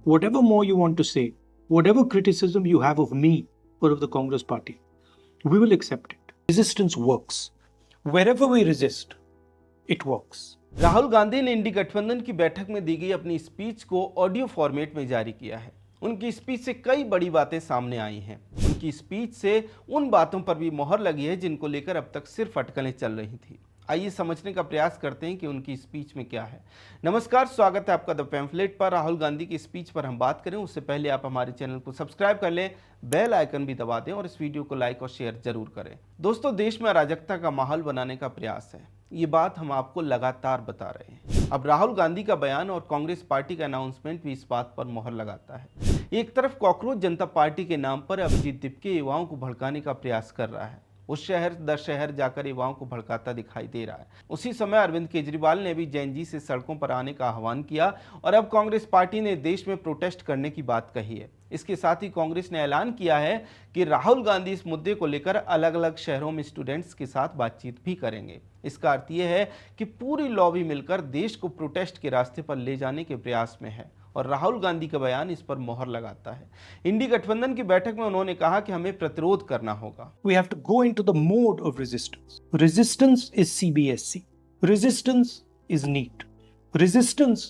whatever more you want to say, whatever criticism you have of me or of the Congress party, we will accept it. Resistance works. Wherever we resist, it works. Rahul Gandhi ने इंडी गठबंधन की बैठक में दी गई अपनी speech को audio format में जारी किया है। उनकी स्पीच से कई बड़ी बातें सामने आई हैं। उनकी स्पीच से उन बातों पर भी मोहर लगी है जिनको लेकर अब तक सिर्फ अटकलें चल रही थी। आइए समझने का प्रयास करते हैं कि उनकी स्पीच में क्या है। नमस्कार, स्वागत है आपका द पैम्फलेट पर। राहुल गांधी की स्पीच पर हम बात करें उससे पहले आप हमारे चैनल को सब्सक्राइब कर लें, बेल आइकन भी दबा दें और इस वीडियो को लाइक और शेयर जरूर करें। दोस्तों, देश में अराजकता का माहौल बनाने का प्रयास है, ये बात हम आपको लगातार बता रहे हैं। अब राहुल गांधी का बयान और कांग्रेस पार्टी का अनाउंसमेंट भी इस बात पर मोहर लगाता है। एक तरफ कॉकरोच जनता पार्टी के नाम पर अभिजीत दीपके युवाओं को भड़काने का प्रयास कर रहा है, उस शहर दर शहर जाकर युवाओं को भड़काता दिखाई दे रहा है। उसी समय अरविंद केजरीवाल ने भी जैन जी से सड़कों पर आने का आह्वान किया और अब कांग्रेस पार्टी ने देश में प्रोटेस्ट करने की बात कही है। इसके साथ ही कांग्रेस ने ऐलान किया है कि राहुल गांधी इस मुद्दे को लेकर अलग अलग शहरों में स्टूडेंट्स के साथ बातचीत भी करेंगे। इसका अर्थ यह है कि पूरी लॉबी मिलकर देश को प्रोटेस्ट के रास्ते पर ले जाने के प्रयास में है और राहुल गांधी का बयान इस पर मोहर लगाता है। इंडी गठबंधन की बैठक में उन्होंने कहा कि हमें प्रतिरोध करना होगा। We have to go into the mode of resistance. Resistance is CBSC. Resistance is NEET. Resistance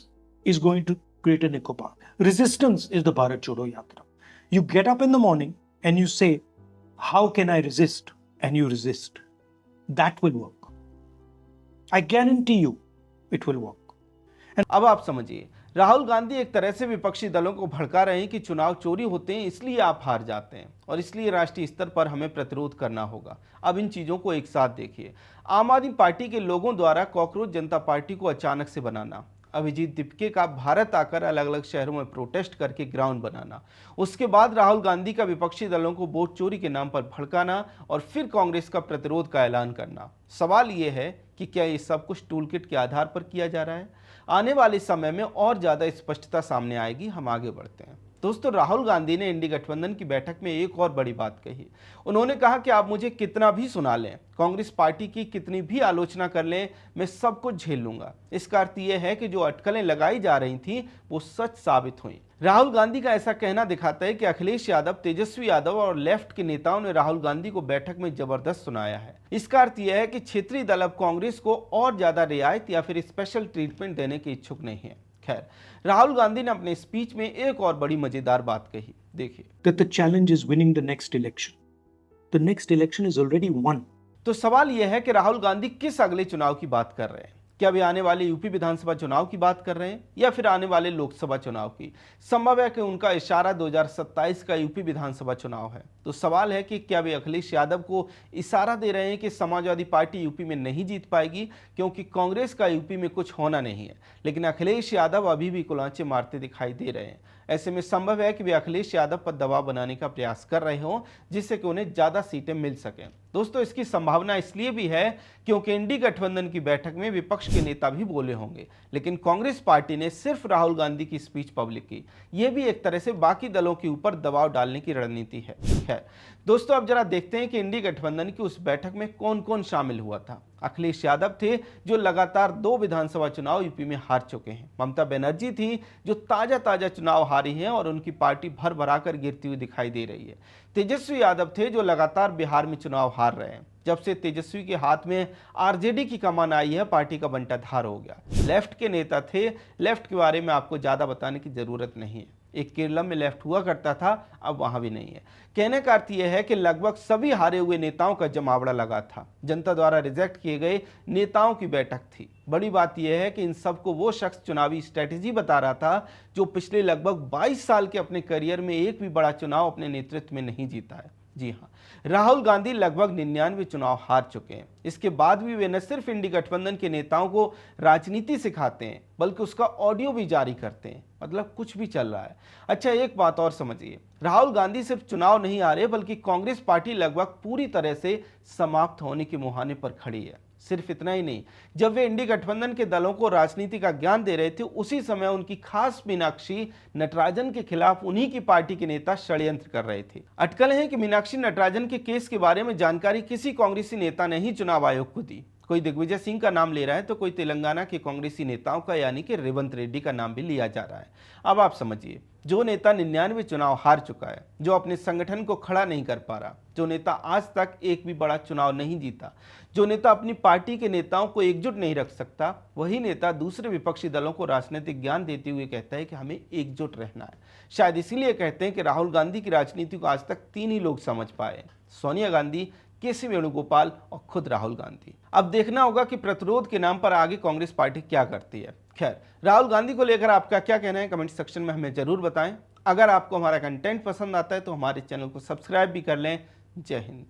is going to create an eco park. Resistance is the Bharat Chodo Yatra. You get up in the morning and you say, how can I resist? And you resist. That will work. I guarantee you it will work. अब आप समझिए, राहुल गांधी एक तरह से विपक्षी दलों को भड़का रहे हैं कि चुनाव चोरी होते हैं, इसलिए आप हार जाते हैं और इसलिए राष्ट्रीय स्तर पर हमें प्रतिरोध करना होगा। अब इन चीजों को एक साथ देखिए। आम आदमी पार्टी के लोगों द्वारा कॉकरोच जनता पार्टी को अचानक से बनाना, अभिजीत दीपके का भारत आकर अलग अलग शहरों में प्रोटेस्ट करके ग्राउंड बनाना, उसके बाद राहुल गांधी का विपक्षी दलों को वोट चोरी के नाम पर भड़काना और फिर कांग्रेस का प्रतिरोध का ऐलान करना। सवाल यह है कि क्या ये सब कुछ टूलकिट के आधार पर किया जा रहा है? आने वाले समय में और ज्यादा स्पष्टता सामने आएगी। हम आगे बढ़ते हैं। दोस्तों, राहुल गांधी ने इंडी गठबंधन की बैठक में एक और बड़ी बात कही। उन्होंने कहा कि आप मुझे कितना भी सुना लें, कांग्रेस पार्टी की कितनी भी आलोचना कर लें, मैं सब कुछ झेल लूंगा। इसका अर्थ यह है कि जो अटकलें लगाई जा रही थीं वो सच साबित हुई। राहुल गांधी का ऐसा कहना दिखाता है कि अखिलेश यादव, तेजस्वी यादव और लेफ्ट के नेताओं ने राहुल गांधी को बैठक में जबरदस्त सुनाया है। इसका अर्थ यह है कि क्षेत्रीय दल अब कांग्रेस को और ज्यादा रियायत या फिर स्पेशल ट्रीटमेंट देने के इच्छुक नहीं है। खैर, राहुल गांधी ने अपने स्पीच में एक और बड़ी मजेदार बात कही, देखिए। That the challenge is winning the next election. The next election is already won. तो सवाल यह है कि राहुल गांधी किस अगले चुनाव की बात कर रहे हैं? क्या वे आने वाले यूपी विधानसभा चुनाव की बात कर रहे हैं या फिर आने वाले लोकसभा चुनाव की? संभव है कि उनका इशारा 2027 का यूपी विधानसभा चुनाव है। तो सवाल है कि क्या वे अखिलेश यादव को इशारा दे रहे हैं कि समाजवादी पार्टी यूपी में नहीं जीत पाएगी क्योंकि कांग्रेस का यूपी में कुछ होना नहीं है, लेकिन अखिलेश यादव अभी भी कुलांचे मारते दिखाई दे रहे हैं। ऐसे में संभव है कि वे अखिलेश यादव पर दबाव बनाने का प्रयास कर रहे हों जिससे कि उन्हें ज्यादा सीटें मिल सकें। दोस्तों, इसकी संभावना इसलिए भी है क्योंकि इंडी गठबंधन की बैठक में विपक्ष के नेता भी बोले होंगे, लेकिन कांग्रेस पार्टी ने सिर्फ राहुल गांधी की स्पीच पब्लिक की। यह भी एक तरह से बाकी दलों के ऊपर दबाव डालने की रणनीति है। दोस्तों, अब जरा देखते हैं कि इंडी गठबंधन की उस बैठक में कौन कौन शामिल हुआ था। अखिलेश यादव थे जो लगातार 2 विधानसभा चुनाव यूपी में हार चुके हैं। ममता बनर्जी थी जो ताजा चुनाव हारी हैं और उनकी पार्टी भर भराकर गिरती हुई दिखाई दे रही है। तेजस्वी यादव थे जो लगातार बिहार में चुनाव हार रहे हैं। जब से तेजस्वी के हाथ में आरजेडी की कमान आई है, पार्टी का बंटाधार हो गया। लेफ्ट के नेता थे, लेफ्ट के बारे में आपको ज्यादा बताने की जरूरत नहीं है। एक केरलम में लेफ्ट हुआ करता था, अब वहां भी नहीं है। कहने का अर्थ यह है कि लगभग सभी हारे हुए नेताओं का जमावड़ा लगा था। जनता द्वारा रिजेक्ट किए गए नेताओं की बैठक थी। बड़ी बात यह है कि इन सबको वो शख्स चुनावी स्ट्रेटेजी बता रहा था जो पिछले लगभग 22 साल के अपने करियर में एक भी बड़ा चुनाव अपने नेतृत्व में नहीं जीता है। जी हाँ, राहुल गांधी लगभग 99 चुनाव हार चुके हैं। इसके बाद भी वे न सिर्फ इंडी गठबंधन के नेताओं को राजनीति सिखाते हैं बल्कि उसका ऑडियो भी जारी करते हैं। मतलब कुछ भी चल रहा है। अच्छा, एक बात और समझिए, राहुल गांधी सिर्फ चुनाव नहीं हारे बल्कि कांग्रेस पार्टी लगभग पूरी तरह से समाप्त होने के मुहाने पर खड़ी है। सिर्फ इतना ही नहीं, जब वे इंडी गठबंधन के दलों को राजनीति का ज्ञान दे रहे थे, उसी समय उनकी खास मीनाक्षी नटराजन के खिलाफ उन्हीं की पार्टी के नेता षड्यंत्र कर रहे थे। अटकल है कि मीनाक्षी नटराजन के केस के बारे में जानकारी किसी कांग्रेसी नेता ने ही चुनाव आयोग को दी कोई दिग्विजय सिंह का नाम ले रहा है तो कोई तेलंगाना के कांग्रेसी नेताओं का यानी कि रेवंत रेड्डी का नाम भी लिया जा रहा है। अब आप समझिए, जो नेता 99 चुनाव हार चुका है, जो अपने संगठन को खड़ा नहीं कर पा रहा, जो नेता आज तक एक भी बड़ा चुनाव नहीं जीता, जो नेता अपनी पार्टी के नेताओं को एकजुट नहीं रख सकता, वही नेता दूसरे विपक्षी दलों को राजनीतिक ज्ञान देते हुए कहता है कि हमें एकजुट रहना है। शायद इसीलिए कहते हैं कि राहुल गांधी की राजनीति को आज तक 3 ही लोग समझ पाए, सोनिया गांधी, केसी वेणुगोपाल और खुद राहुल गांधी। अब देखना होगा कि प्रतिरोध के नाम पर आगे कांग्रेस पार्टी क्या करती है। खैर, राहुल गांधी को लेकर आपका क्या कहना है कमेंट सेक्शन में हमें जरूर बताएं। अगर आपको हमारा कंटेंट पसंद आता है तो हमारे चैनल को सब्सक्राइब भी कर लें। जय हिंद।